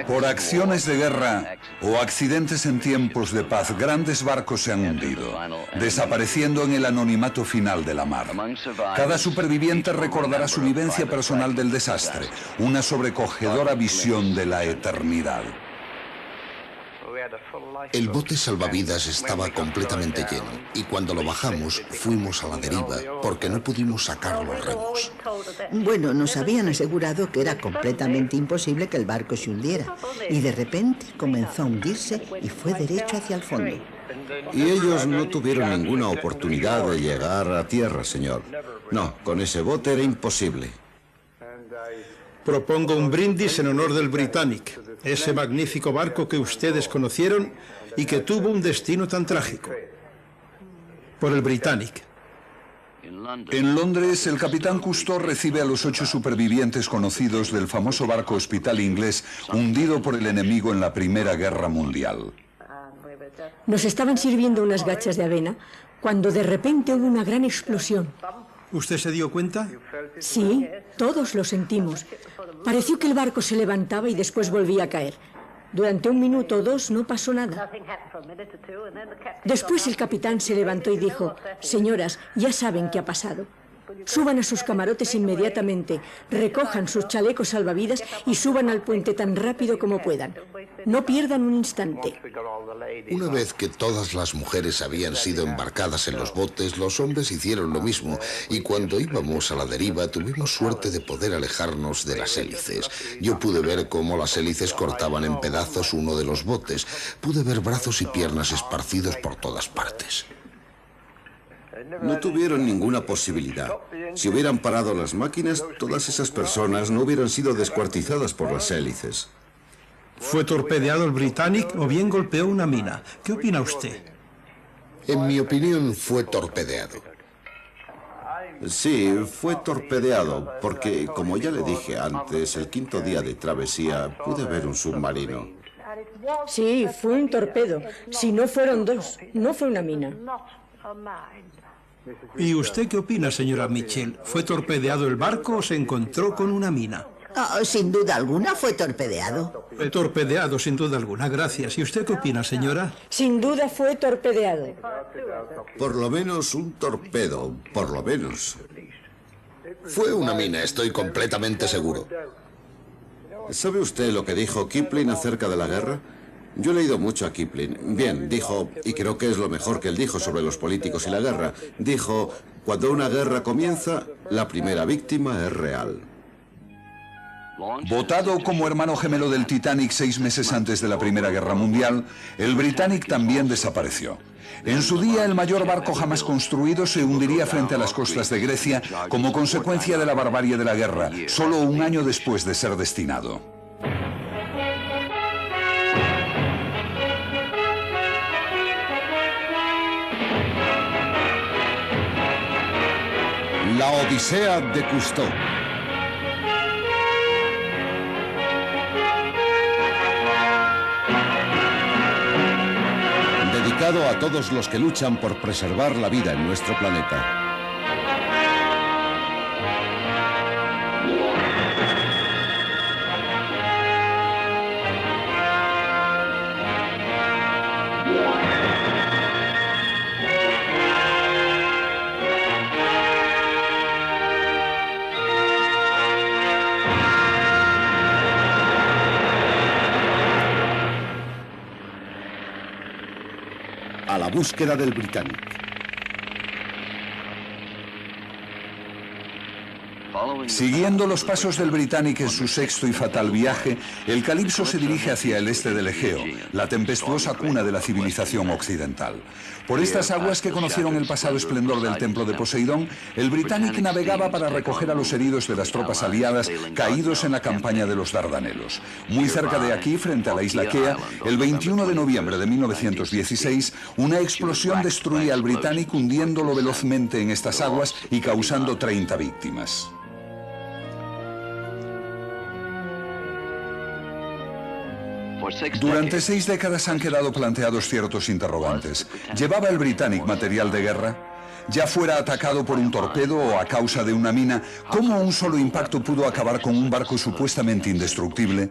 Por acciones de guerra o accidentes en tiempos de paz, grandes barcos se han hundido, desapareciendo en el anonimato final de la mar. Cada superviviente recordará su vivencia personal del desastre, una sobrecogedora visión de la eternidad. El bote salvavidas estaba completamente lleno y cuando lo bajamos fuimos a la deriva porque no pudimos sacar los remos. Bueno, nos habían asegurado que era completamente imposible que el barco se hundiera y de repente comenzó a hundirse y fue derecho hacia el fondo. Y ellos no tuvieron ninguna oportunidad de llegar a tierra, señor. No, con ese bote era imposible. Propongo un brindis en honor del Britannic, ese magnífico barco que ustedes conocieron y que tuvo un destino tan trágico. Por el Britannic. En Londres, el capitán Cousteau recibe a los 8 supervivientes conocidos del famoso barco hospital inglés hundido por el enemigo en la Primera Guerra Mundial. Nos estaban sirviendo unas gachas de avena cuando de repente hubo una gran explosión. ¿Usted se dio cuenta? Sí, todos lo sentimos. Pareció que el barco se levantaba y después volvía a caer. Durante 1 minuto o 2 no pasó nada. Después el capitán se levantó y dijo: señoras, ya saben qué ha pasado. Suban a sus camarotes inmediatamente, recojan sus chalecos salvavidas y suban al puente tan rápido como puedan. No pierdan un instante. Una vez que todas las mujeres habían sido embarcadas en los botes, los hombres hicieron lo mismo y cuando íbamos a la deriva tuvimos suerte de poder alejarnos de las hélices. Yo pude ver cómo las hélices cortaban en pedazos uno de los botes. Pude ver brazos y piernas esparcidos por todas partes. No tuvieron ninguna posibilidad. Si hubieran parado las máquinas, todas esas personas no hubieran sido descuartizadas por las hélices. ¿Fue torpedeado el Britannic o bien golpeó una mina? ¿Qué opina usted? En mi opinión, fue torpedeado. Sí, fue torpedeado, porque, como ya le dije antes, el 5.º día de travesía pude ver un submarino. Sí, fue un torpedo. Si no fueron 2, no fue una mina. ¿Y usted qué opina, señora Mitchell? ¿Fue torpedeado el barco o se encontró con una mina? Oh, sin duda alguna fue torpedeado. Torpedeado, sin duda alguna, gracias. ¿Y usted qué opina, señora? Sin duda fue torpedeado. Por lo menos un torpedo, por lo menos. Fue una mina, estoy completamente seguro. ¿Sabe usted lo que dijo Kipling acerca de la guerra? Yo he leído mucho a Kipling. Bien, dijo, y creo que es lo mejor que él dijo sobre los políticos y la guerra, dijo: cuando una guerra comienza, la primera víctima es real. Votado como hermano gemelo del Titanic 6 meses antes de la Primera Guerra Mundial, el Britannic también desapareció. En su día, el mayor barco jamás construido se hundiría frente a las costas de Grecia como consecuencia de la barbarie de la guerra, solo 1 año después de ser destinado. La Odisea de Cousteau. Dedicado a todos los que luchan por preservar la vida en nuestro planeta. A la búsqueda del Britannic. Siguiendo los pasos del Britannic en su 6º y fatal viaje, el Calipso se dirige hacia el este del Egeo, la tempestuosa cuna de la civilización occidental. Por estas aguas que conocieron el pasado esplendor del templo de Poseidón, el Britannic navegaba para recoger a los heridos de las tropas aliadas caídos en la campaña de los Dardanelos. Muy cerca de aquí, frente a la isla Kea, el 21 de noviembre de 1916, una explosión destruía al Britannic hundiéndolo velozmente en estas aguas y causando 30 víctimas. Durante 6 décadas han quedado planteados ciertos interrogantes. ¿Llevaba el Britannic material de guerra? Ya fuera atacado por un torpedo o a causa de una mina, ¿cómo un solo impacto pudo acabar con un barco supuestamente indestructible?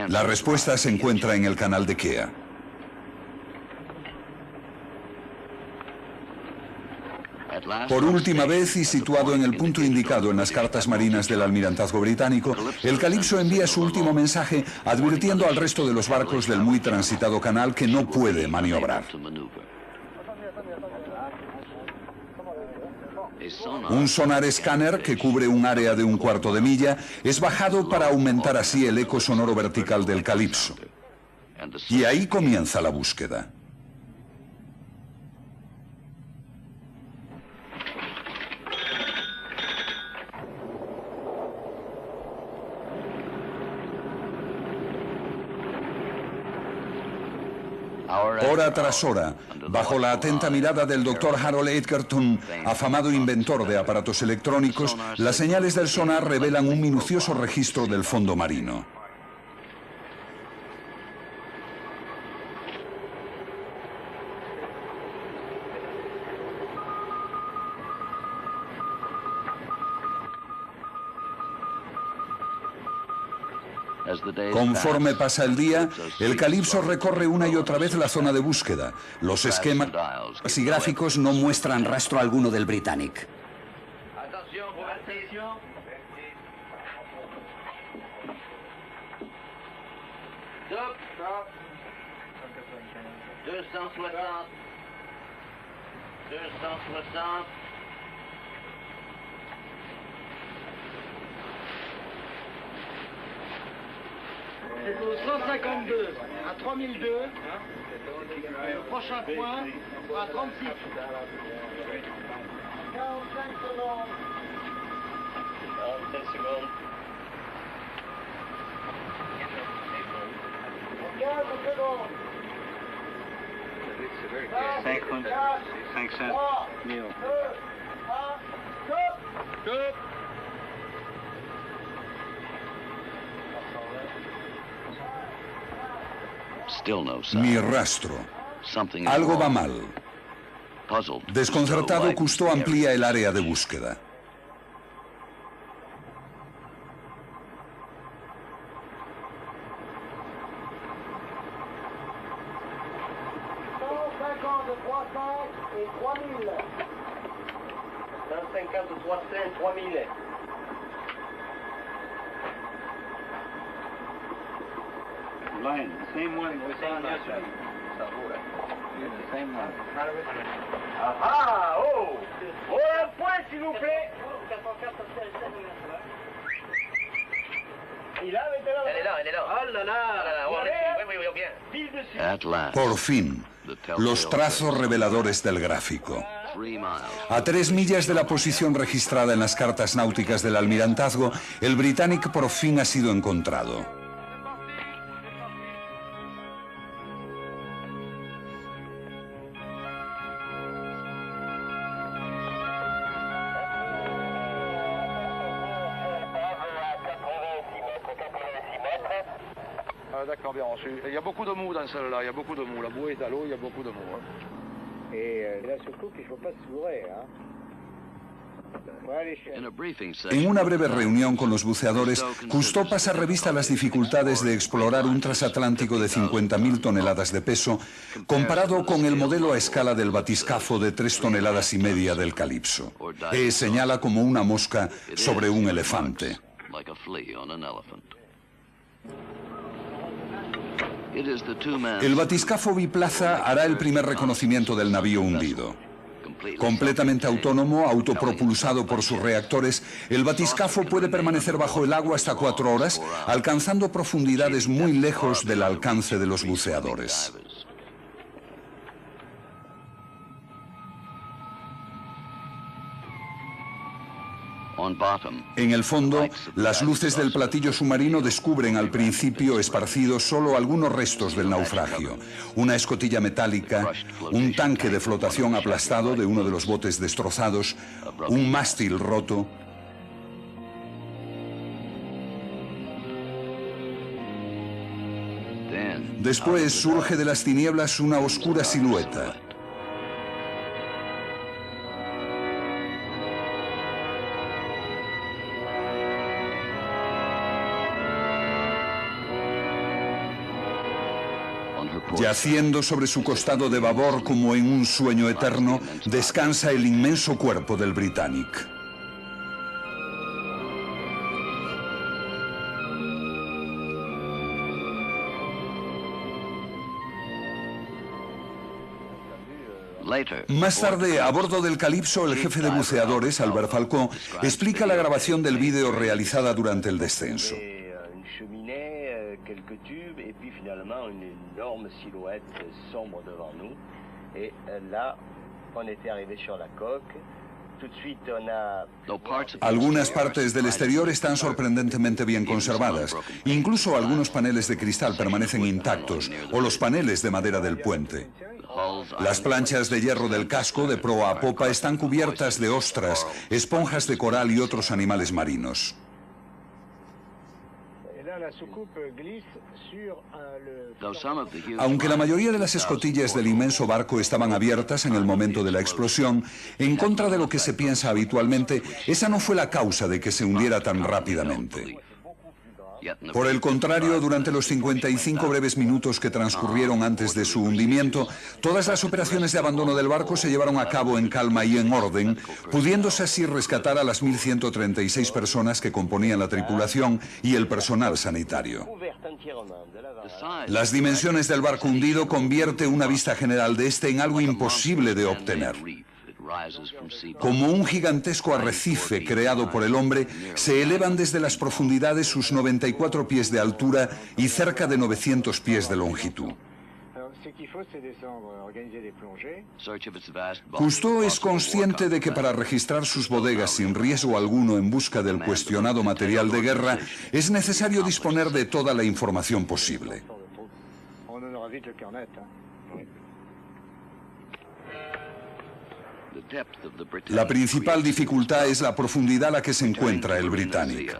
La respuesta se encuentra en el canal de Kea. Por última vez y situado en el punto indicado en las cartas marinas del almirantazgo británico, el Calypso envía su último mensaje advirtiendo al resto de los barcos del muy transitado canal que no puede maniobrar. Un sonar escáner que cubre un área de 1/4 de milla es bajado para aumentar así el eco sonoro vertical del Calypso. Y ahí comienza la búsqueda. Hora tras hora, bajo la atenta mirada del Dr. Harold Edgerton, afamado inventor de aparatos electrónicos, las señales del sonar revelan un minucioso registro del fondo marino. Conforme pasa el día, el Calypso recorre una y otra vez la zona de búsqueda. Los esquemas y gráficos no muestran rastro alguno del Britannic. C'est au 152 à 3002. Le prochain point sera à 36. 45 secondes. 47 secondes. 15 secondes. 5 cents. 2, 1, stop. Stop. Ni rastro. Algo va mal. Desconcertado, Cousteau amplía el área de búsqueda. Line, same one, same yesterday. Same one. Ah, oh! Oh, un point, s'il vous plaît! Il a, maintenant? Elle est là. Oh là là! Oui, bien. Por fin, los trazos reveladores del gráfico. A 3 millas de la posición registrada en las cartas náuticas del almirantazgo, el Britannic por fin ha sido encontrado. D'accord, bien reçu. Il y a beaucoup de mou dans celle-là, il y a beaucoup de mou. La bouée est à l'eau, il y a beaucoup de mou. Et là, surtout qu'il ne faut pas se bourrer, hein. En una breve reunión con los buceadores, Cousteau pasa revista a las dificultades de explorar un transatlántico de 50.000 toneladas de peso comparado con el modelo a escala del batiscafo de 3,5 toneladas del Calypso. Señala como una mosca sobre un elefante. El batiscafo biplaza hará el primer reconocimiento del navío hundido. Completamente autónomo, autopropulsado por sus reactores, el batiscafo puede permanecer bajo el agua hasta 4 horas, alcanzando profundidades muy lejos del alcance de los buceadores. En el fondo, las luces del platillo submarino descubren al principio esparcidos solo algunos restos del naufragio. Una escotilla metálica, un tanque de flotación aplastado de uno de los botes destrozados, un mástil roto. Después surge de las tinieblas una oscura silueta. Yaciendo sobre su costado de babor como en un sueño eterno, descansa el inmenso cuerpo del Britannic. Más tarde, a bordo del Calypso, el jefe de buceadores, Albert Falcó, explica la grabación del vídeo realizada durante el descenso. Algunas partes del exterior están sorprendentemente bien conservadas. Incluso algunos paneles de cristal permanecen intactos, o los paneles de madera del puente. Las planchas de hierro del casco, de proa a popa, están cubiertas de ostras, esponjas de coral y otros animales marinos. Aunque la mayoría de las escotillas del inmenso barco estaban abiertas en el momento de la explosión, en contra de lo que se piensa habitualmente, esa no fue la causa de que se hundiera tan rápidamente. Por el contrario, durante los 55 breves minutos que transcurrieron antes de su hundimiento, todas las operaciones de abandono del barco se llevaron a cabo en calma y en orden, pudiéndose así rescatar a las 1.136 personas que componían la tripulación y el personal sanitario. Las dimensiones del barco hundido convierte una vista general de este en algo imposible de obtener. Como un gigantesco arrecife creado por el hombre, se elevan desde las profundidades sus 94 pies de altura y cerca de 900 pies de longitud. Cousteau es consciente de que para registrar sus bodegas sin riesgo alguno en busca del cuestionado material de guerra, es necesario disponer de toda la información posible. La principal dificultad es la profundidad a la que se encuentra el Britannic.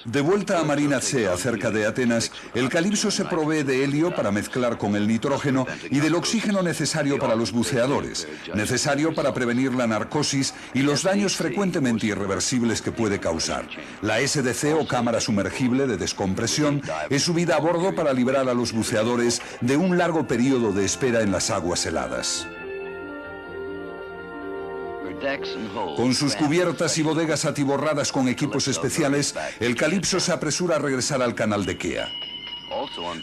De vuelta a Marinazzea, cerca de Atenas, el Calypso se provee de helio para mezclar con el nitrógeno y del oxígeno necesario para los buceadores, necesario para prevenir la narcosis y los daños frecuentemente irreversibles que puede causar. La SDC o cámara sumergible de descompresión es subida a bordo para librar a los buceadores de un largo periodo de espera en las aguas heladas. Con sus cubiertas y bodegas atiborradas con equipos especiales, el Calypso se apresura a regresar al canal de Kea.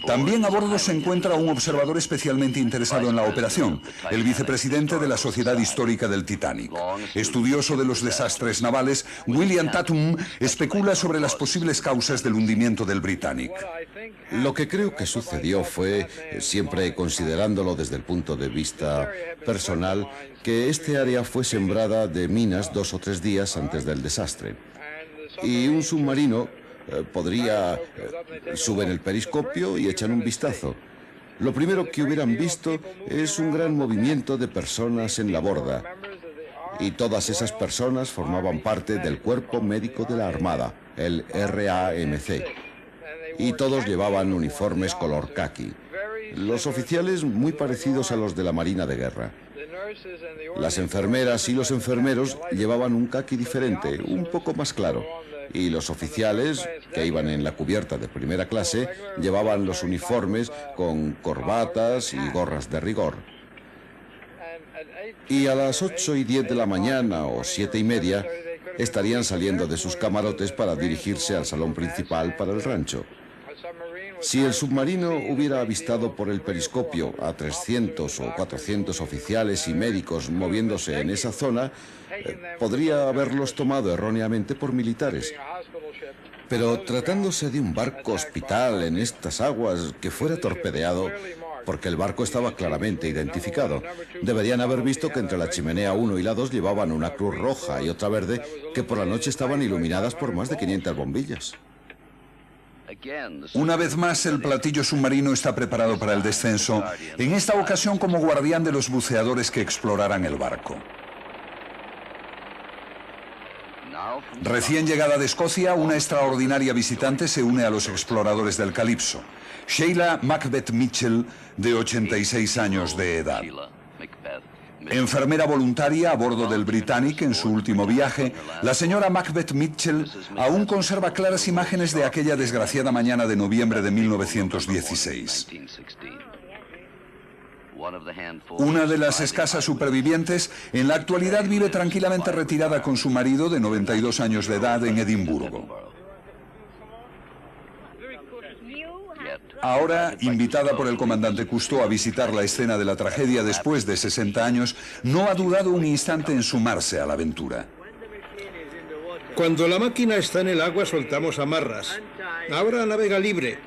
También a bordo se encuentra un observador especialmente interesado en la operación, el vicepresidente de la Sociedad Histórica del Titanic. Estudioso de los desastres navales, William Tatum especula sobre las posibles causas del hundimiento del Britannic. Lo que creo que sucedió fue, siempre considerándolo desde el punto de vista personal, que este área fue sembrada de minas 2 o 3 días antes del desastre. Y un submarino suben el periscopio y echan un vistazo. Lo primero que hubieran visto es un gran movimiento de personas en la borda. Y todas esas personas formaban parte del Cuerpo Médico de la Armada, el RAMC. Y todos llevaban uniformes color caqui. Los oficiales muy parecidos a los de la Marina de Guerra. Las enfermeras y los enfermeros llevaban un caqui diferente, un poco más claro. Y los oficiales, que iban en la cubierta de primera clase, llevaban los uniformes con corbatas y gorras de rigor. Y a las 8:10 de la mañana o 7:30 estarían saliendo de sus camarotes para dirigirse al salón principal para el rancho. Si el submarino hubiera avistado por el periscopio a 300 o 400 oficiales y médicos moviéndose en esa zona, podría haberlos tomado erróneamente por militares. Pero tratándose de un barco hospital en estas aguas que fuera torpedeado, porque el barco estaba claramente identificado, deberían haber visto que entre la chimenea 1 y la 2 llevaban una cruz roja y otra verde que por la noche estaban iluminadas por más de 500 bombillas. Una vez más, el platillo submarino está preparado para el descenso, en esta ocasión como guardián de los buceadores que explorarán el barco. Recién llegada de Escocia, una extraordinaria visitante se une a los exploradores del Calypso, Sheila Macbeth Mitchell, de 86 años de edad. Enfermera voluntaria a bordo del Britannic en su último viaje, la señora Macbeth Mitchell aún conserva claras imágenes de aquella desgraciada mañana de noviembre de 1916. Una de las escasas supervivientes, en la actualidad vive tranquilamente retirada con su marido de 92 años de edad en Edimburgo. Ahora, invitada por el comandante Cousteau a visitar la escena de la tragedia después de 60 años, no ha dudado un instante en sumarse a la aventura. Cuando la máquina está en el agua soltamos amarras. Ahora navega libre,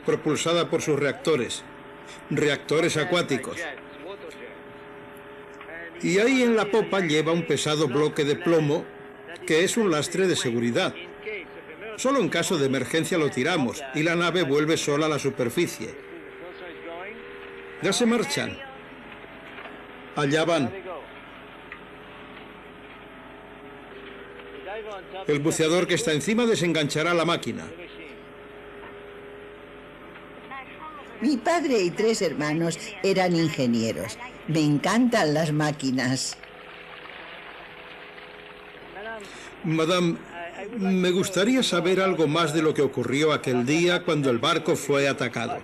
propulsada por sus reactores acuáticos. Y ahí en la popa lleva un pesado bloque de plomo que es un lastre de seguridad. Solo en caso de emergencia lo tiramos y la nave vuelve sola a la superficie. Ya se marchan. Allá van. El buceador que está encima desenganchará la máquina. Mi padre y 3 hermanos eran ingenieros. Me encantan las máquinas. Madame, me gustaría saber algo más de lo que ocurrió aquel día cuando el barco fue atacado.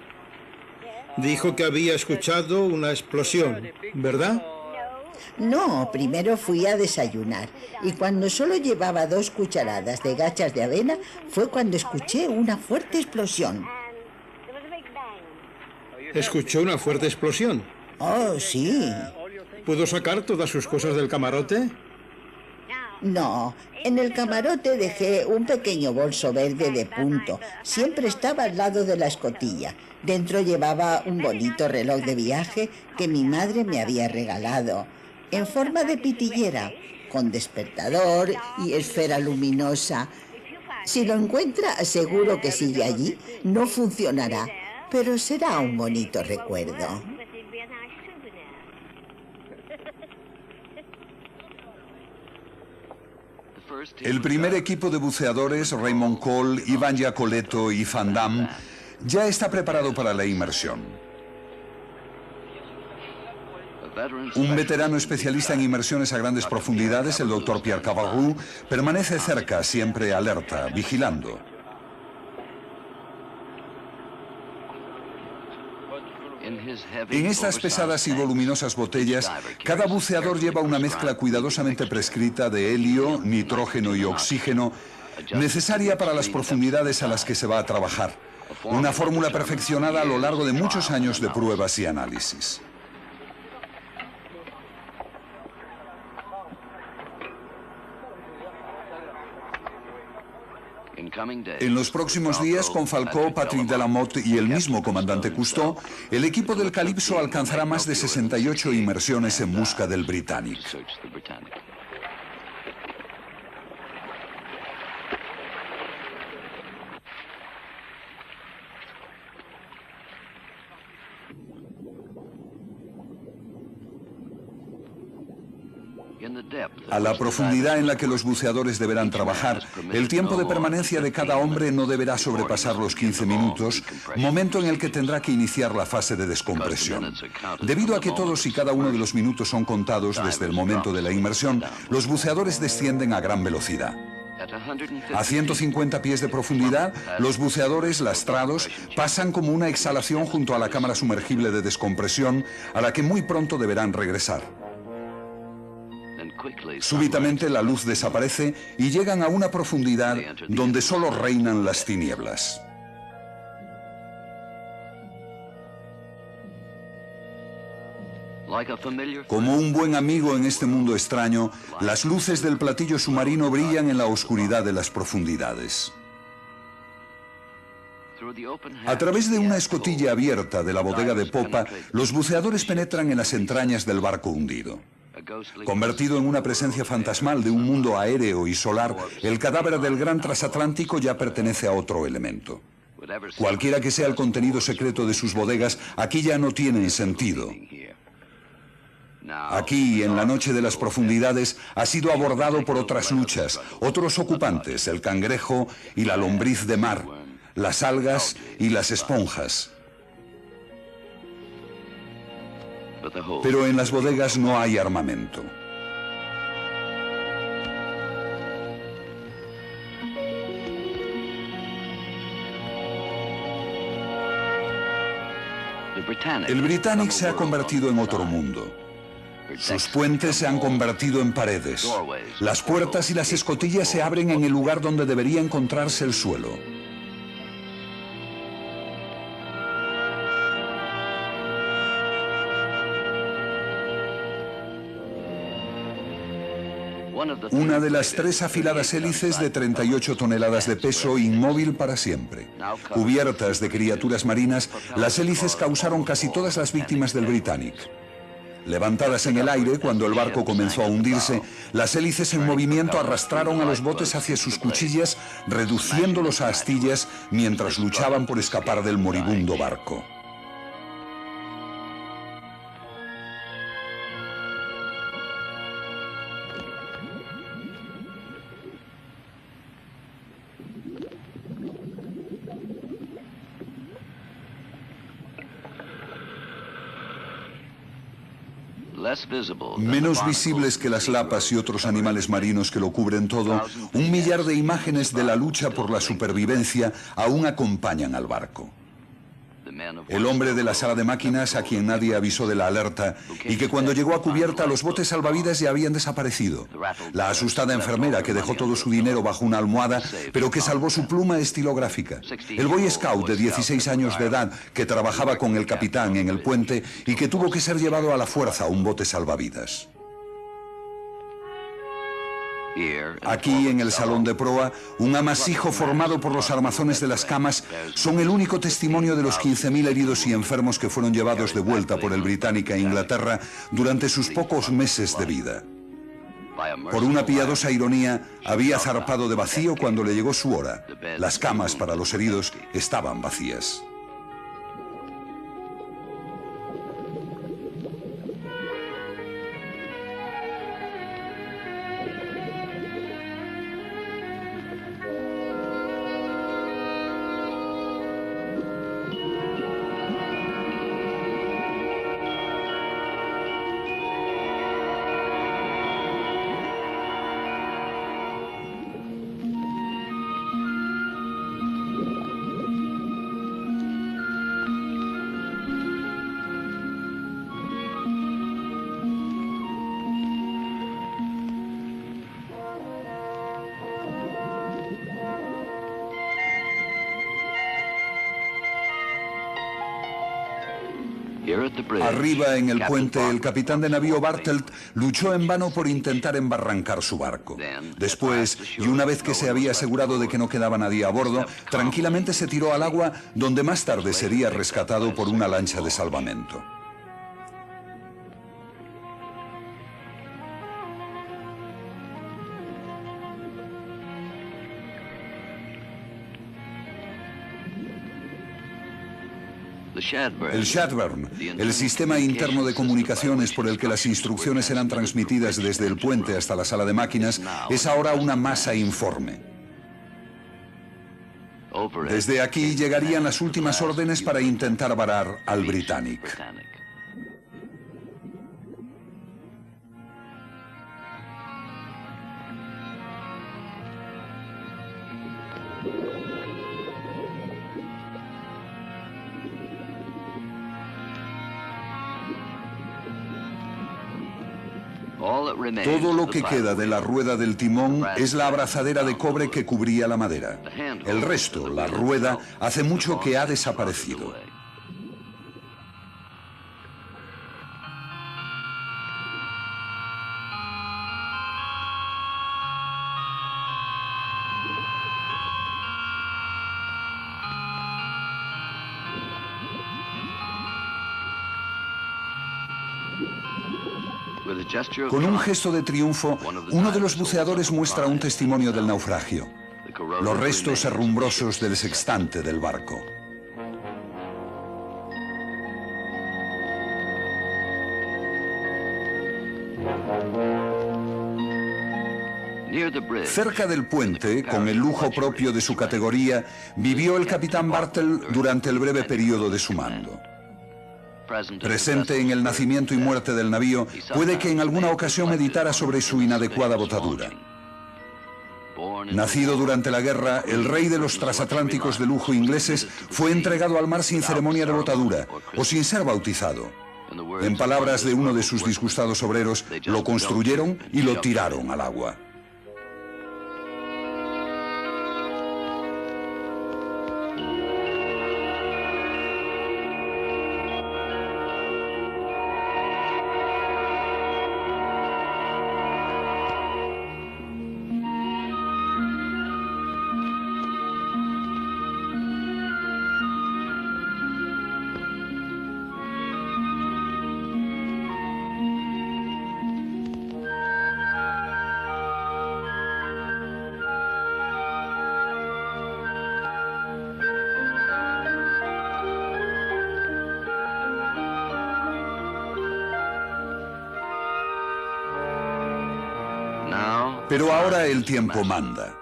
Dijo que había escuchado una explosión, ¿verdad? No, primero fui a desayunar y cuando solo llevaba 2 cucharadas de gachas de avena fue cuando escuché una fuerte explosión. ¿Escuchó una fuerte explosión? Oh, sí. ¿Pudo sacar todas sus cosas del camarote? No, en el camarote dejé un pequeño bolso verde de punto. Siempre estaba al lado de la escotilla. Dentro llevaba un bonito reloj de viaje que mi madre me había regalado, en forma de pitillera, con despertador y esfera luminosa. Si lo encuentra, seguro que sigue allí. No funcionará, pero será un bonito recuerdo. El primer equipo de buceadores, Raymond Cole, Ivan Giacoletto y Van Damme, ya está preparado para la inmersión. Un veterano especialista en inmersiones a grandes profundidades, el Dr. Pierre Cavaroux, permanece cerca, siempre alerta, vigilando. En estas pesadas y voluminosas botellas, cada buceador lleva una mezcla cuidadosamente prescrita de helio, nitrógeno y oxígeno, necesaria para las profundidades a las que se va a trabajar. Una fórmula perfeccionada a lo largo de muchos años de pruebas y análisis. En los próximos días, con Falcó, Patrick Delamotte y el mismo comandante Cousteau, el equipo del Calypso alcanzará más de 68 inmersiones en busca del Britannic. A la profundidad en la que los buceadores deberán trabajar, el tiempo de permanencia de cada hombre no deberá sobrepasar los 15 minutos, momento en el que tendrá que iniciar la fase de descompresión. Debido a que todos y cada uno de los minutos son contados desde el momento de la inmersión, los buceadores descienden a gran velocidad. A 150 pies de profundidad, los buceadores lastrados pasan como una exhalación junto a la cámara sumergible de descompresión, a la que muy pronto deberán regresar. Súbitamente la luz desaparece y llegan a una profundidad donde solo reinan las tinieblas. Como un buen amigo en este mundo extraño, las luces del platillo submarino brillan en la oscuridad de las profundidades. A través de una escotilla abierta de la bodega de popa, los buceadores penetran en las entrañas del barco hundido. Convertido en una presencia fantasmal de un mundo aéreo y solar, el cadáver del gran transatlántico ya pertenece a otro elemento. Cualquiera que sea el contenido secreto de sus bodegas, aquí ya no tiene sentido. Aquí, en la noche de las profundidades, ha sido abordado por otras luchas, otros ocupantes, el cangrejo y la lombriz de mar, las algas y las esponjas. Pero en las bodegas no hay armamento. El Britannic se ha convertido en otro mundo. Sus puentes se han convertido en paredes. Las puertas y las escotillas se abren en el lugar donde debería encontrarse el suelo. Una de las 3 afiladas hélices de 38 toneladas de peso, inmóvil para siempre. Cubiertas de criaturas marinas, las hélices causaron casi todas las víctimas del Britannic. Levantadas en el aire, cuando el barco comenzó a hundirse, las hélices en movimiento arrastraron a los botes hacia sus cuchillas, reduciéndolos a astillas mientras luchaban por escapar del moribundo barco. Menos visibles que las lapas y otros animales marinos que lo cubren todo, 1 millar de imágenes de la lucha por la supervivencia aún acompañan al barco. El hombre de la sala de máquinas, a quien nadie avisó de la alerta, y que cuando llegó a cubierta los botes salvavidas ya habían desaparecido. La asustada enfermera que dejó todo su dinero bajo una almohada, pero que salvó su pluma estilográfica. El Boy Scout de 16 años de edad que trabajaba con el capitán en el puente y que tuvo que ser llevado a la fuerza a un bote salvavidas. Aquí, en el salón de proa, un amasijo formado por los armazones de las camas son el único testimonio de los 15.000 heridos y enfermos que fueron llevados de vuelta por el Britannic a Inglaterra durante sus pocos meses de vida. Por una piadosa ironía, había zarpado de vacío cuando le llegó su hora. Las camas para los heridos estaban vacías. Arriba en el puente, el capitán de navío Bartelt luchó en vano por intentar embarrancar su barco. Después, y una vez que se había asegurado de que no quedaba nadie a bordo, tranquilamente se tiró al agua, donde más tarde sería rescatado por una lancha de salvamento. El Shadburn, el sistema interno de comunicaciones por el que las instrucciones eran transmitidas desde el puente hasta la sala de máquinas, es ahora una masa informe. Desde aquí llegarían las últimas órdenes para intentar varar al Britannic. Todo lo que queda de la rueda del timón es la abrazadera de cobre que cubría la madera. El resto, la rueda, hace mucho que ha desaparecido. Con un gesto de triunfo, uno de los buceadores muestra un testimonio del naufragio. Los restos herrumbrosos del sextante del barco. Cerca del puente, con el lujo propio de su categoría, vivió el capitán Bartelt durante el breve periodo de su mando. Presente en el nacimiento y muerte del navío, puede que en alguna ocasión meditara sobre su inadecuada botadura. Nacido durante la guerra, el rey de los transatlánticos de lujo ingleses fue entregado al mar sin ceremonia de botadura o sin ser bautizado. En palabras de uno de sus disgustados obreros, lo construyeron y lo tiraron al agua. Pero ahora el tiempo manda.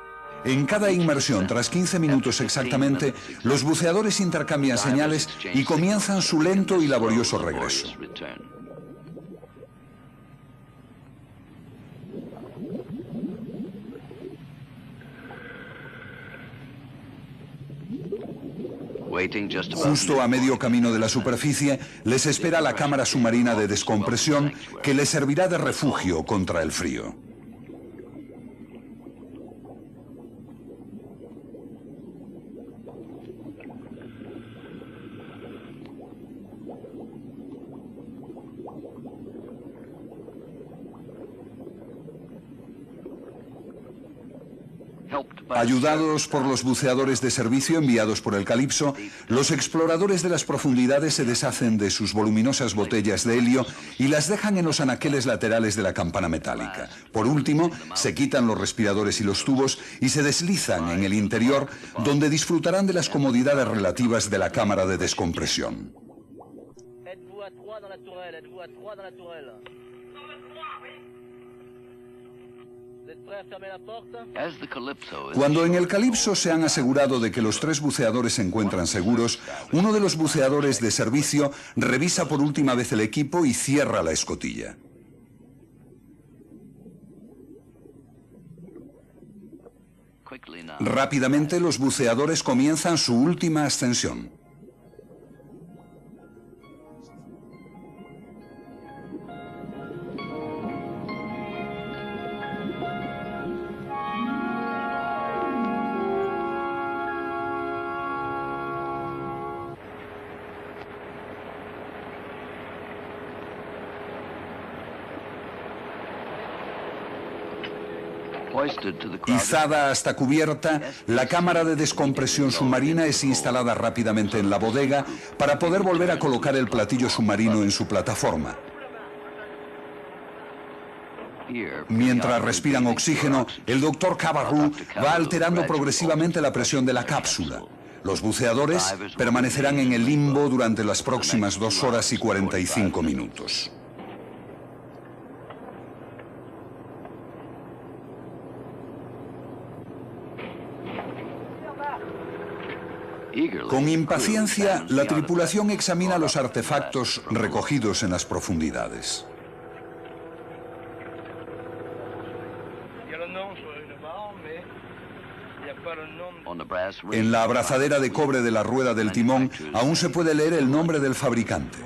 En cada inmersión, tras 15 minutos exactamente, los buceadores intercambian señales y comienzan su lento y laborioso regreso. Justo a medio camino de la superficie, les espera la cámara submarina de descompresión que les servirá de refugio contra el frío. Ayudados por los buceadores de servicio enviados por el Calypso, los exploradores de las profundidades se deshacen de sus voluminosas botellas de helio y las dejan en los anaqueles laterales de la campana metálica. Por último, se quitan los respiradores y los tubos y se deslizan en el interior, donde disfrutarán de las comodidades relativas de la cámara de descompresión. Cuando en el Calypso se han asegurado de que los 3 buceadores se encuentran seguros, uno de los buceadores de servicio revisa por última vez el equipo y cierra la escotilla. Rápidamente los buceadores comienzan su última ascensión. Izada hasta cubierta, la cámara de descompresión submarina es instalada rápidamente en la bodega para poder volver a colocar el platillo submarino en su plataforma. Mientras respiran oxígeno, el doctor Cabarrou va alterando progresivamente la presión de la cápsula. Los buceadores permanecerán en el limbo durante las próximas 2 horas y 45 minutos. Con impaciencia, la tripulación examina los artefactos recogidos en las profundidades. En la abrazadera de cobre de la rueda del timón aún se puede leer el nombre del fabricante.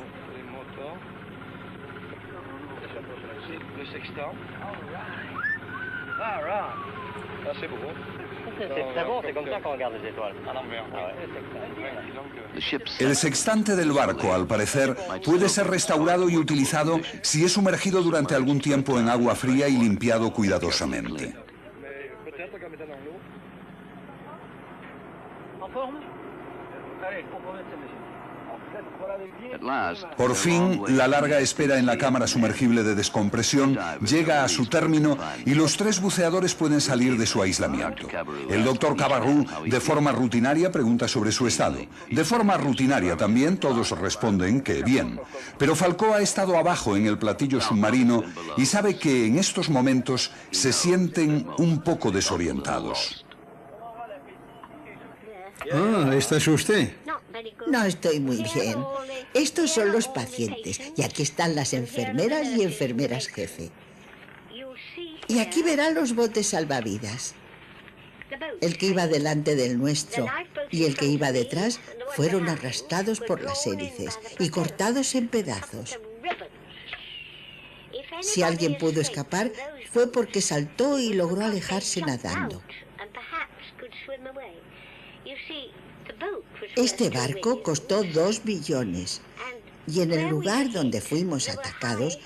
El sextante del barco, al parecer, puede ser restaurado y utilizado si es sumergido durante algún tiempo en agua fría y limpiado cuidadosamente. Por fin, la larga espera en la cámara sumergible de descompresión llega a su término y los 3 buceadores pueden salir de su aislamiento. El doctor Cabarrou, de forma rutinaria, pregunta sobre su estado. De forma rutinaria también todos responden que bien. Pero Falcó ha estado abajo en el platillo submarino y sabe que en estos momentos se sienten un poco desorientados. Ah, ¿esta es usted? No estoy muy bien. Estos son los pacientes y aquí están las enfermeras y enfermeras jefe. Y aquí verán los botes salvavidas. El que iba delante del nuestro y el que iba detrás fueron arrastrados por las hélices y cortados en pedazos. Si alguien pudo escapar, fue porque saltó y logró alejarse nadando. Este barco costó 2 millones y en el lugar donde fuimos atacados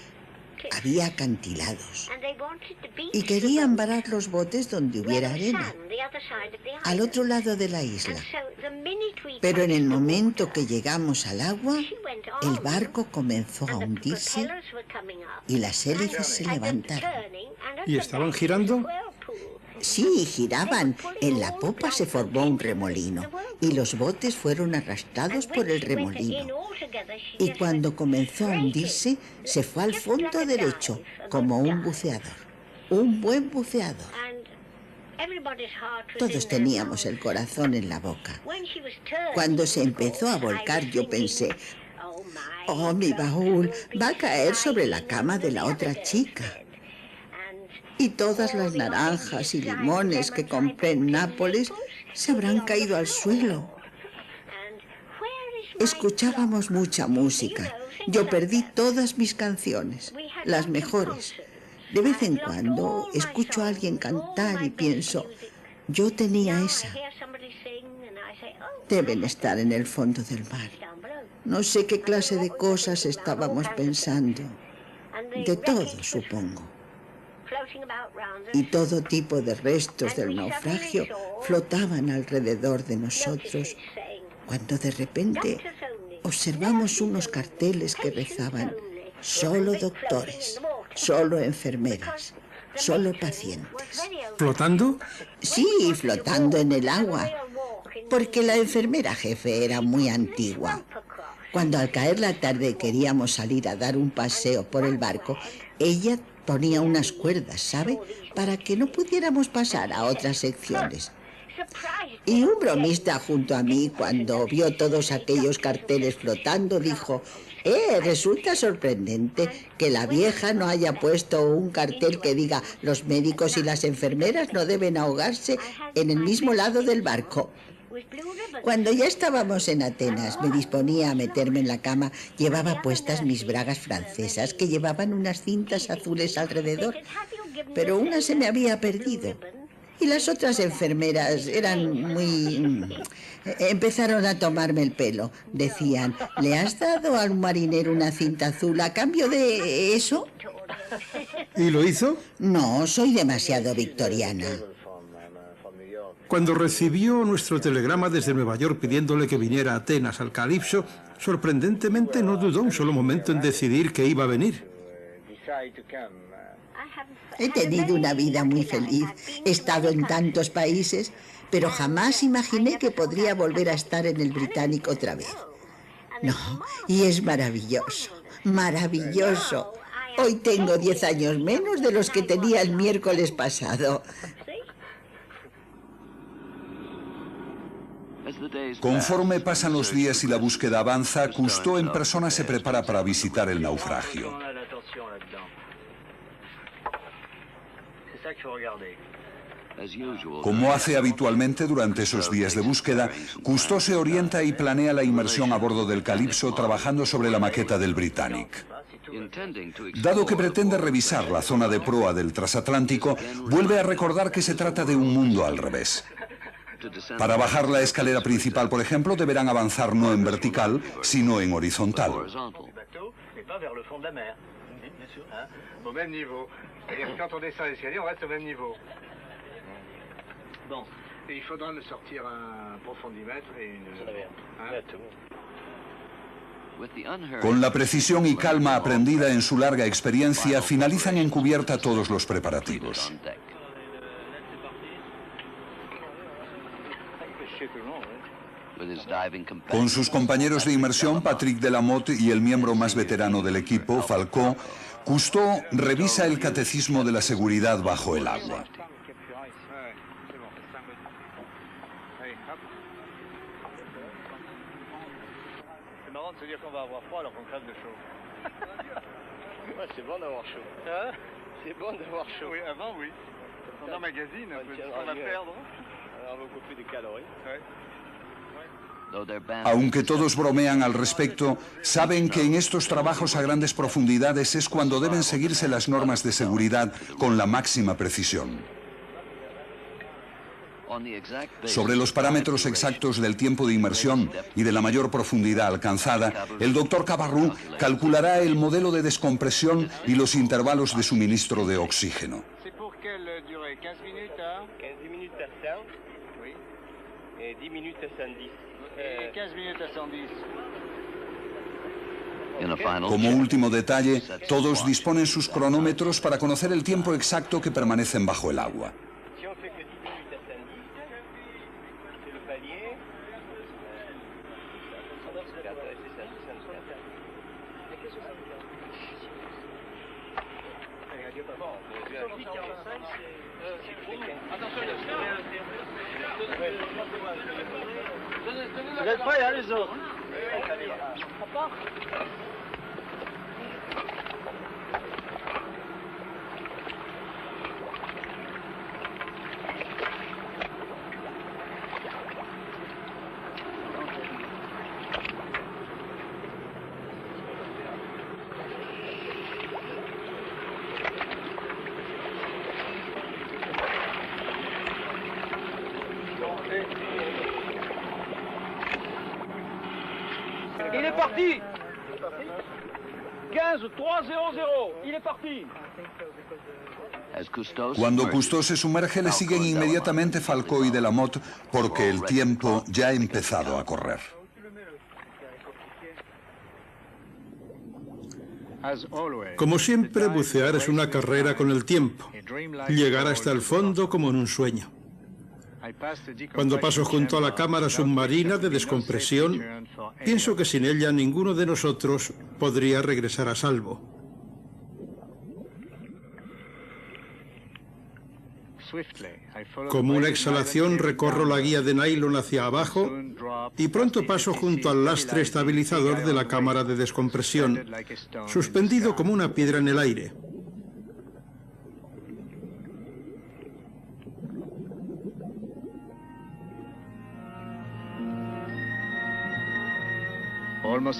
había acantilados y querían varar los botes donde hubiera arena, al otro lado de la isla. Pero en el momento que llegamos al agua, el barco comenzó a hundirse y las hélices se levantaron. ¿Y estaban girando? Sí, giraban. En la popa se formó un remolino y los botes fueron arrastrados por el remolino. Y cuando comenzó a hundirse, se fue al fondo derecho, como un buceador. Un buen buceador. Todos teníamos el corazón en la boca. Cuando se empezó a volcar, yo pensé, oh, mi baúl va a caer sobre la cama de la otra chica. Y todas las naranjas y limones que compré en Nápoles se habrán caído al suelo. Escuchábamos mucha música. Yo perdí todas mis canciones, las mejores. De vez en cuando escucho a alguien cantar y pienso, yo tenía esa. Deben estar en el fondo del mar. No sé qué clase de cosas estábamos pensando. De todo, supongo. Y todo tipo de restos del naufragio flotaban alrededor de nosotros, cuando de repente observamos unos carteles que rezaban: solo doctores, solo enfermeras, solo pacientes. ¿Flotando? Sí, flotando en el agua, porque la enfermera jefe era muy antigua. Cuando al caer la tarde queríamos salir a dar un paseo por el barco, ella ponía unas cuerdas, ¿sabe?, para que no pudiéramos pasar a otras secciones. Y un bromista junto a mí, cuando vio todos aquellos carteles flotando, dijo, resulta sorprendente que la vieja no haya puesto un cartel que diga: los médicos y las enfermeras no deben ahogarse en el mismo lado del barco. Cuando ya estábamos en Atenas, me disponía a meterme en la cama. Llevaba puestas mis bragas francesas, que llevaban unas cintas azules alrededor, pero una se me había perdido. Y las otras enfermeras eran muy... Empezaron a tomarme el pelo. Decían, ¿le has dado a un marinero una cinta azul a cambio de eso? ¿Y lo hizo? No, soy demasiado victoriana. Cuando recibió nuestro telegrama desde Nueva York pidiéndole que viniera a Atenas al Calipso, sorprendentemente no dudó un solo momento en decidir que iba a venir. He tenido una vida muy feliz. He estado en tantos países, pero jamás imaginé que podría volver a estar en el Británico otra vez. No, y es maravilloso, maravilloso. Hoy tengo 10 años menos de los que tenía el miércoles pasado. Conforme pasan los días y la búsqueda avanza, Cousteau en persona se prepara para visitar el naufragio. Como hace habitualmente durante esos días de búsqueda, Cousteau se orienta y planea la inmersión a bordo del Calipso trabajando sobre la maqueta del Britannic. Dado que pretende revisar la zona de proa del transatlántico, vuelve a recordar que se trata de un mundo al revés. Para bajar la escalera principal, por ejemplo, deberán avanzar no en vertical, sino en horizontal. Con la precisión y calma aprendida en su larga experiencia, finalizan en cubierta todos los preparativos. Con sus compañeros de inmersión, Patrick Delamotte, y el miembro más veterano del equipo, Falcó, Cousteau revisa el catecismo de la seguridad bajo el agua. Aunque todos bromean al respecto, saben que en estos trabajos a grandes profundidades es cuando deben seguirse las normas de seguridad con la máxima precisión. Sobre los parámetros exactos del tiempo de inmersión y de la mayor profundidad alcanzada, el Dr. Cabarrú calculará el modelo de descompresión y los intervalos de suministro de oxígeno. Como último detalle, todos disponen sus cronómetros para conocer el tiempo exacto que permanecen bajo el agua. Il est parti 15 300, il est parti. Cuando Cousteau se sumerge, le siguen inmediatamente Falcó y Delamotte porque el tiempo ya ha empezado a correr. Como siempre, bucear es una carrera con el tiempo. Llegar hasta el fondo como en un sueño. Cuando paso junto a la cámara submarina de descompresión, pienso que sin ella ninguno de nosotros podría regresar a salvo. Como una exhalación recorro la guía de nylon hacia abajo y pronto paso junto al lastre estabilizador de la cámara de descompresión, suspendido como una piedra en el aire.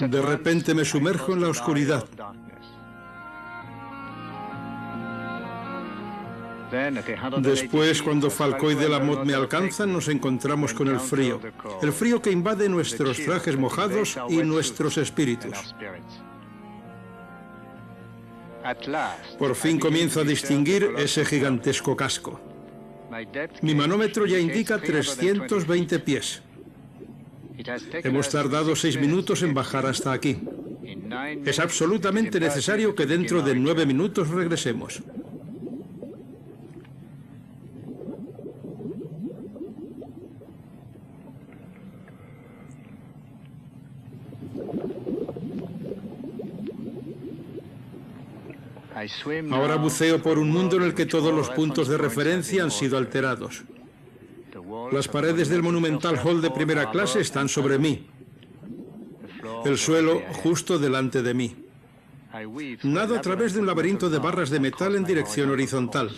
De repente me sumerjo en la oscuridad. Después, cuando Falcó y Delamotte me alcanzan, nos encontramos con el frío que invade nuestros trajes mojados y nuestros espíritus. Por fin comienzo a distinguir ese gigantesco casco. Mi manómetro ya indica 320 pies. Hemos tardado 6 minutos en bajar hasta aquí. Es absolutamente necesario que dentro de 9 minutos regresemos. Ahora buceo por un mundo en el que todos los puntos de referencia han sido alterados. Las paredes del Monumental Hall de primera clase están sobre mí. El suelo justo delante de mí. Nado a través de un laberinto de barras de metal en dirección horizontal.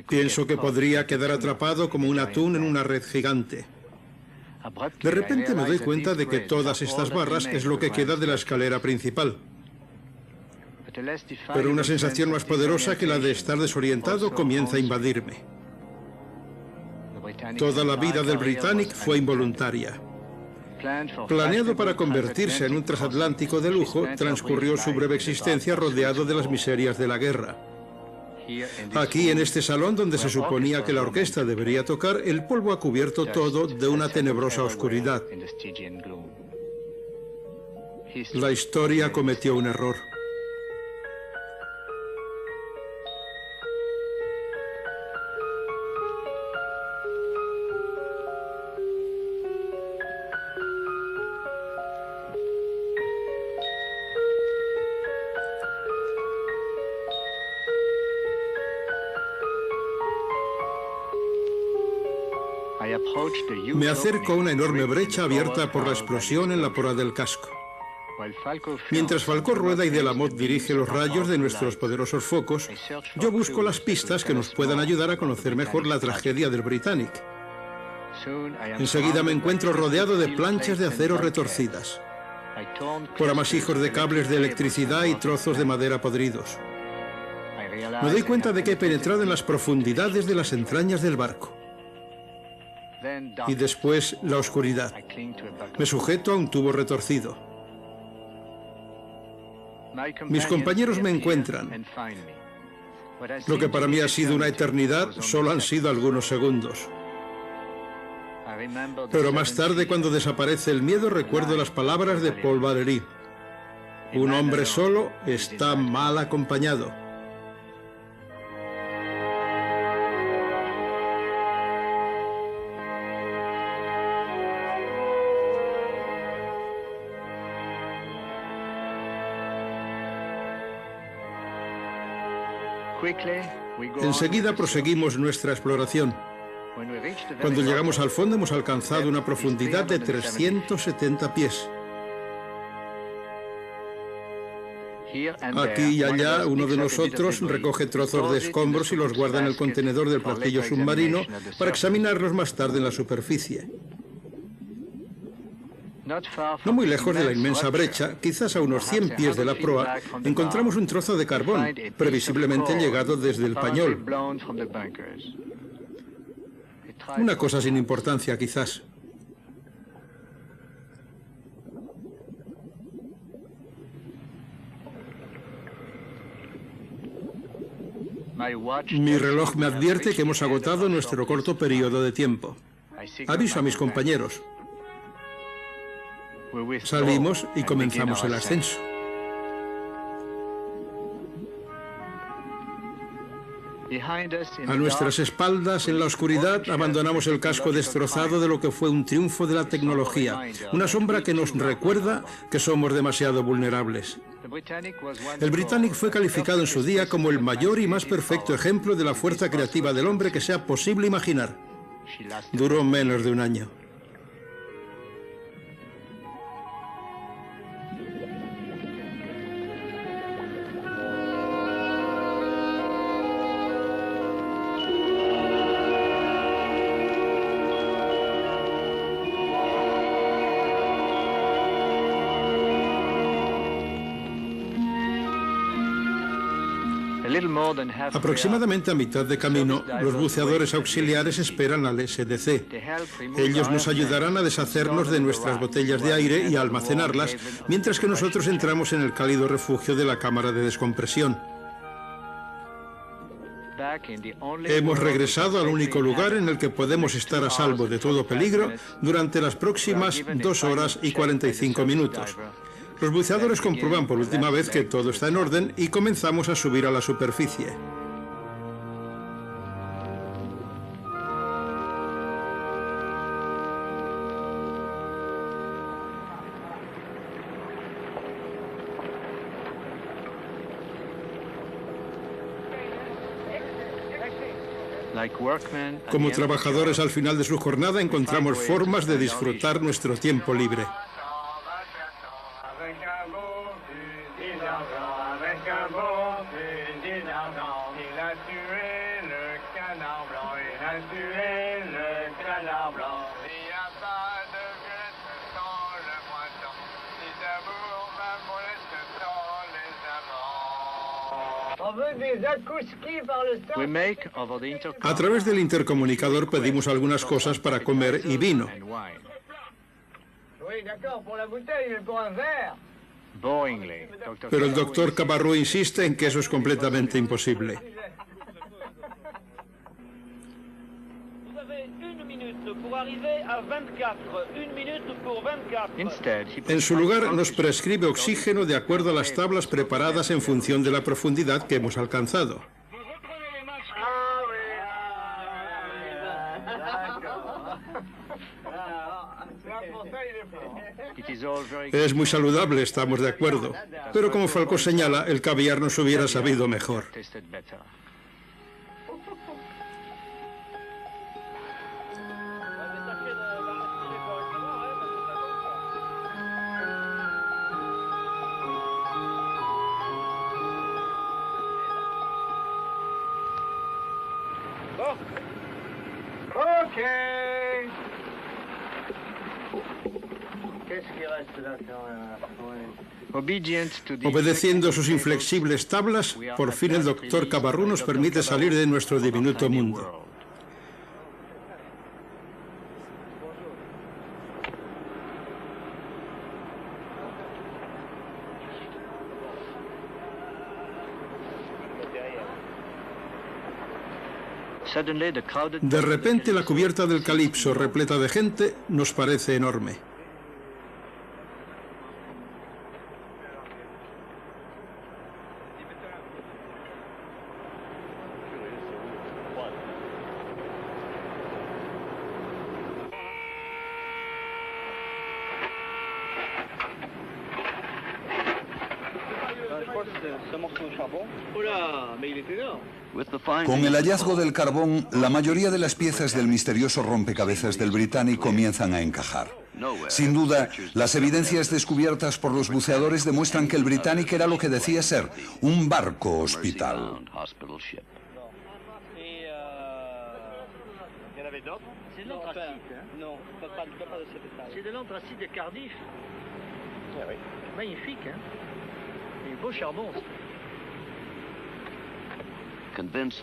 Pienso que podría quedar atrapado como un atún en una red gigante. De repente me doy cuenta de que todas estas barras es lo que queda de la escalera principal. Pero una sensación más poderosa que la de estar desorientado comienza a invadirme. Toda la vida del Britannic fue involuntaria. Planeado para convertirse en un transatlántico de lujo, transcurrió su breve existencia rodeado de las miserias de la guerra. Aquí, en este salón donde se suponía que la orquesta debería tocar, el polvo ha cubierto todo de una tenebrosa oscuridad. La historia cometió un error. Me acerco a una enorme brecha abierta por la explosión en la proa del casco. Mientras Falcó rueda y Delamotte dirige los rayos de nuestros poderosos focos, yo busco las pistas que nos puedan ayudar a conocer mejor la tragedia del Britannic. Enseguida me encuentro rodeado de planchas de acero retorcidas, por amasijos de cables de electricidad y trozos de madera podridos. Me doy cuenta de que he penetrado en las profundidades de las entrañas del barco. Y después la oscuridad. Me sujeto a un tubo retorcido. Mis compañeros me encuentran. Lo que para mí ha sido una eternidad, solo han sido algunos segundos. Pero más tarde, cuando desaparece el miedo, recuerdo las palabras de Paul Valéry. Un hombre solo está mal acompañado. Enseguida proseguimos nuestra exploración. Cuando llegamos al fondo hemos alcanzado una profundidad de 370 pies. Aquí y allá uno de nosotros recoge trozos de escombros y los guarda en el contenedor del platillo submarino para examinarlos más tarde en la superficie. No muy lejos de la inmensa brecha, quizás a unos 100 pies de la proa, encontramos un trozo de carbón, previsiblemente llegado desde el pañol. Una cosa sin importancia, quizás. Mi reloj me advierte que hemos agotado nuestro corto periodo de tiempo. Aviso a mis compañeros. Salimos y comenzamos el ascenso. A nuestras espaldas, en la oscuridad, abandonamos el casco destrozado de lo que fue un triunfo de la tecnología, una sombra que nos recuerda que somos demasiado vulnerables. El Britannic fue calificado en su día como el mayor y más perfecto ejemplo de la fuerza creativa del hombre que sea posible imaginar. Duró menos de un año. Aproximadamente a mitad de camino, los buceadores auxiliares esperan al SDC. Ellos nos ayudarán a deshacernos de nuestras botellas de aire y a almacenarlas, mientras que nosotros entramos en el cálido refugio de la cámara de descompresión. Hemos regresado al único lugar en el que podemos estar a salvo de todo peligro durante las próximas 2 horas y 45 minutos. Los buceadores comprueban por última vez que todo está en orden y comenzamos a subir a la superficie. Como trabajadores al final de su jornada encontramos formas de disfrutar nuestro tiempo libre. A través del intercomunicador pedimos algunas cosas para comer y vino. Pero el doctor Cabarrou insiste en que eso es completamente imposible. En su lugar, nos prescribe oxígeno de acuerdo a las tablas preparadas en función de la profundidad que hemos alcanzado. Es muy saludable, estamos de acuerdo. Pero como Falcó señala, el caviar nos hubiera sabido mejor. Ok. Qu'est-ce qui reste là? Obedeciendo sus inflexibles tablas, por fin el doctor Cabarrú nos permite salir de nuestro diminuto mundo. De repente, la cubierta del Calipso, repleta de gente, nos parece enorme. Con el hallazgo del carbón, la mayoría de las piezas del misterioso rompecabezas del Britannic comienzan a encajar. Sin duda, las evidencias descubiertas por los buceadores demuestran que el Britannic era lo que decía ser, un barco hospital.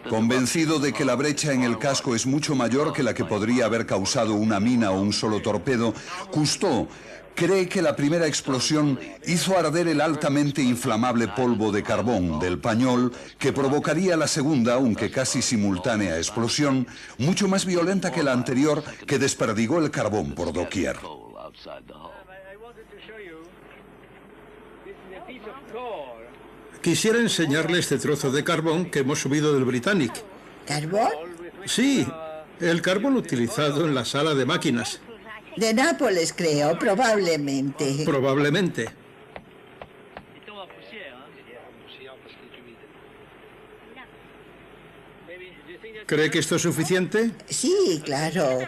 Convencido de que la brecha en el casco es mucho mayor que la que podría haber causado una mina o un solo torpedo, Cousteau cree que la primera explosión hizo arder el altamente inflamable polvo de carbón del pañol que provocaría la segunda, aunque casi simultánea explosión, mucho más violenta que la anterior, que desperdigó el carbón por doquier. Quisiera enseñarle este trozo de carbón que hemos subido del Britannic. ¿Carbón? Sí, el carbón utilizado en la sala de máquinas. De Nápoles, creo, probablemente. Probablemente. ¿Cree que esto es suficiente? Sí, claro.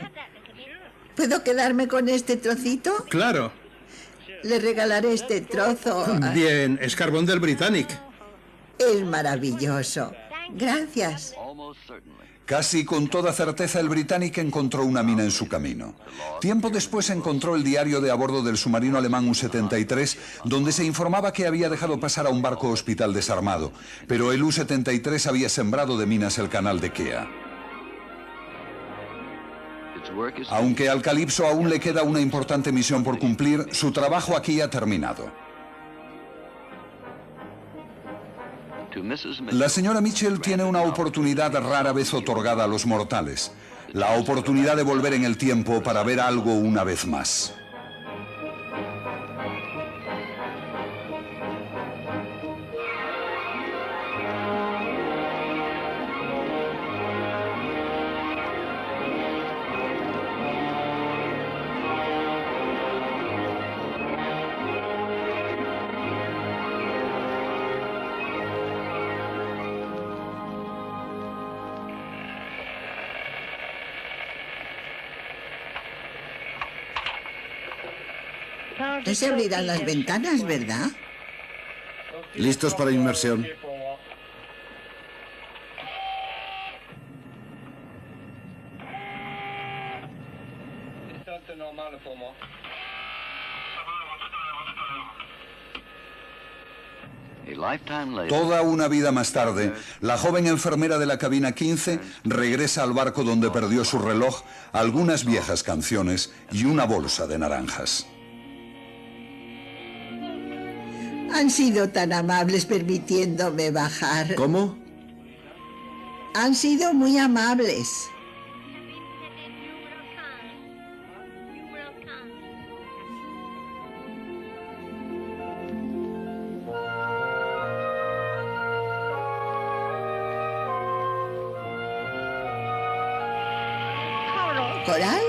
¿Puedo quedarme con este trocito? Claro. Le regalaré este trozo. Bien, es carbón del Britannic. Es maravilloso. Gracias. Casi con toda certeza el Britannic encontró una mina en su camino. Tiempo después encontró el diario de a bordo del submarino alemán U-73, donde se informaba que había dejado pasar a un barco hospital desarmado, pero el U-73 había sembrado de minas el canal de Kea. Aunque al Calipso aún le queda una importante misión por cumplir, su trabajo aquí ha terminado. La señora Mitchell tiene una oportunidad rara vez otorgada a los mortales, la oportunidad de volver en el tiempo para ver algo una vez más. No se abrirán las ventanas, ¿verdad? ¿Listos para inmersión? Toda una vida más tarde, la joven enfermera de la cabina 15 regresa al barco donde perdió su reloj, algunas viejas canciones y una bolsa de naranjas. Han sido tan amables permitiéndome bajar. ¿Cómo? Han sido muy amables. ¿Coral?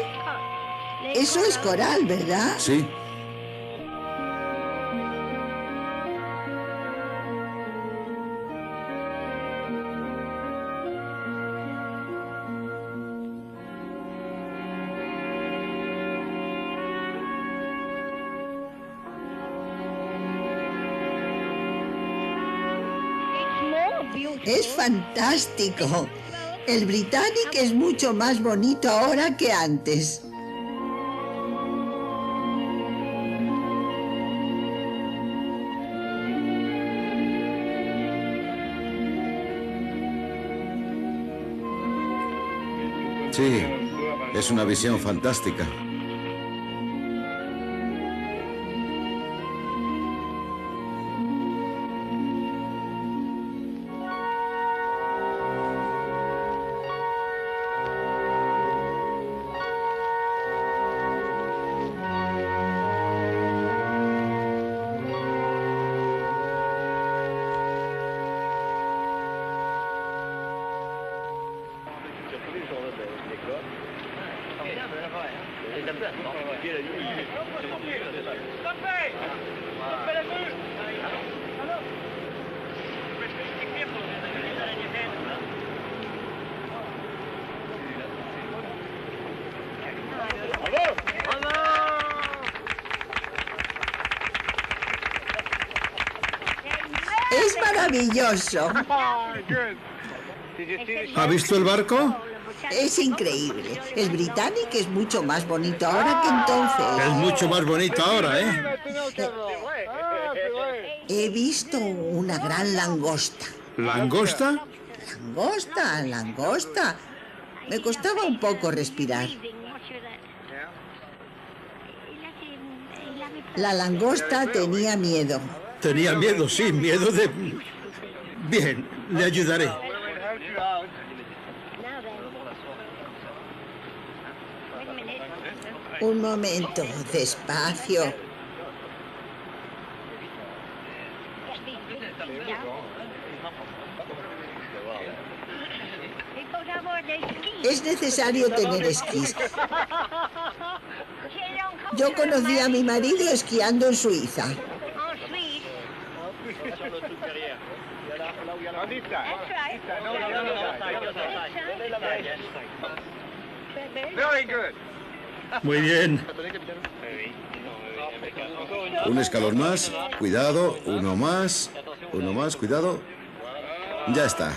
Eso es coral, ¿verdad? Sí. Es fantástico. El Britannic es mucho más bonito ahora que antes. Sí, es una visión fantástica. Es maravilloso. ¿Ha visto el barco? Es increíble. El Britannic es mucho más bonito ahora que entonces. Es mucho más bonito ahora, ¿eh? He visto una gran langosta. ¿Langosta? Langosta, langosta. Me costaba un poco respirar. La langosta tenía miedo. Tenía miedo, sí, miedo de... Bien, le ayudaré. Un momento, despacio. Es necesario tener esquís. Yo conocí a mi marido esquiando en Suiza. Muy bien. Un escalón más. Cuidado. Uno más. Uno más. Cuidado. Ya está.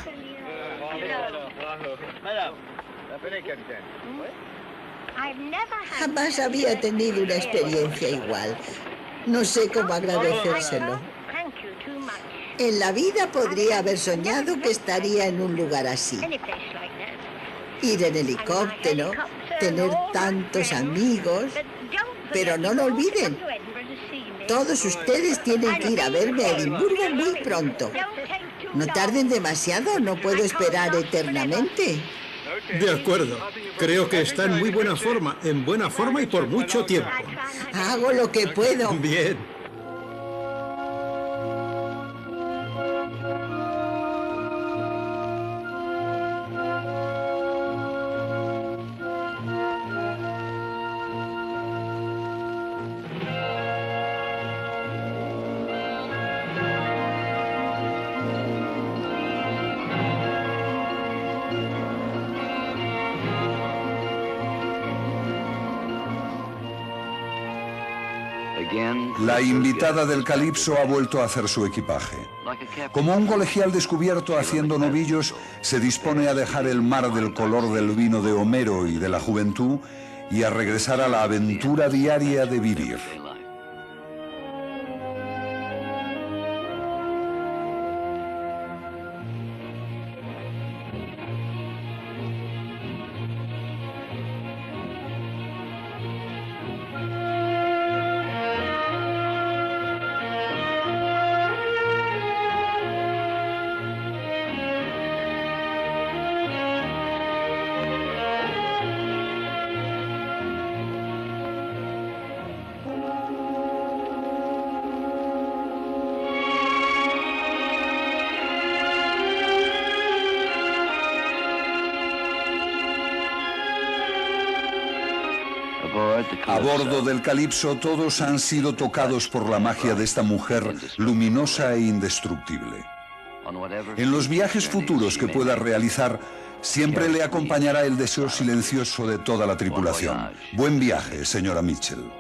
Jamás había tenido una experiencia igual. No sé cómo agradecérselo. En la vida podría haber soñado que estaría en un lugar así. Ir en helicóptero, tener tantos amigos. Pero no lo olviden. Todos ustedes tienen que ir a verme a Edimburgo muy pronto. No tarden demasiado, no puedo esperar eternamente. De acuerdo. Creo que está en muy buena forma y por mucho tiempo. Hago lo que puedo. Bien. La invitada del calipso ha vuelto a hacer su equipaje. Como un colegial descubierto haciendo novillos, se dispone a dejar el mar del color del vino de Homero y de la juventud y a regresar a la aventura diaria de vivir. A bordo del Calipso todos han sido tocados por la magia de esta mujer luminosa e indestructible. En los viajes futuros que pueda realizar, siempre le acompañará el deseo silencioso de toda la tripulación. Buen viaje, señora Mitchell.